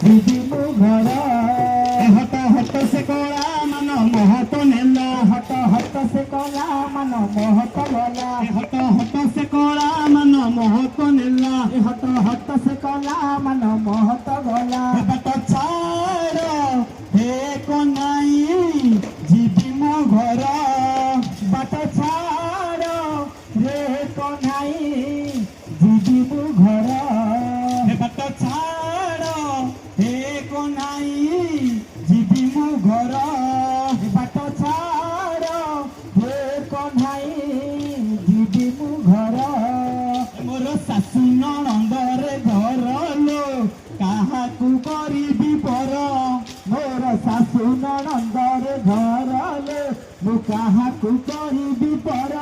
ଯିବି ମୁଁ ଘର। ହଟ ହଟ ସେ କଳା ମାନ ମହତ ନେଲା। ହଟ ହଟ ସେ କଳା ମାନ ମହତ ଗଲା। ହଟ ହଟ ସେ କଳା ମାନ ମହତ ନେଲା। ହଟ ହଟ ସେ କଳା ମାନ ମହତ ଗଲା। ବାଟ ଛାଡ଼ ହେ କନାଇ ଯିବି ମୋ ଘର। ବାଟ ଛାଡ଼ ରେ କନାଇ ଯିବି ମୋ ଘର। ବାଟ ଛାଡ଼ ହେ କନାଇ ଯିବି ମୋ ଘର। ବାଟ ଛାଡ଼ ହେ କହ୍ନାଇ ଯିବି ମୁଁ ଘର। ମୋର ଶାଶୁ ନଣନ୍ଦରେ ଘର ଲୋ କାହାକୁ କରିବି ପର। ମୋର ଶାଶୁ ନଣନ୍ଦରେ ଘର ଲୋ ମୁଁ କାହାକୁ କରିବି ପର।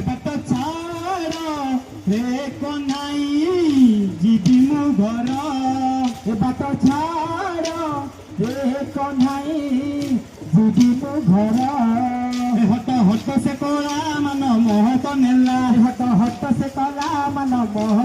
ବାଟ ଛାଡ଼ ହେ କହ୍ନାଇ ଯିବି ମୁଁ ଘର। ବାଟ ଛାଡ଼ ହେ କହ୍ନାଇ ଯିବି ମୁଁ ଘର। ହଟ ହଟ ସେ କଳା ମାନ ମହତ ନେଲା। ହଟ ହଟ ସେ କଳା ମାନ ମହତ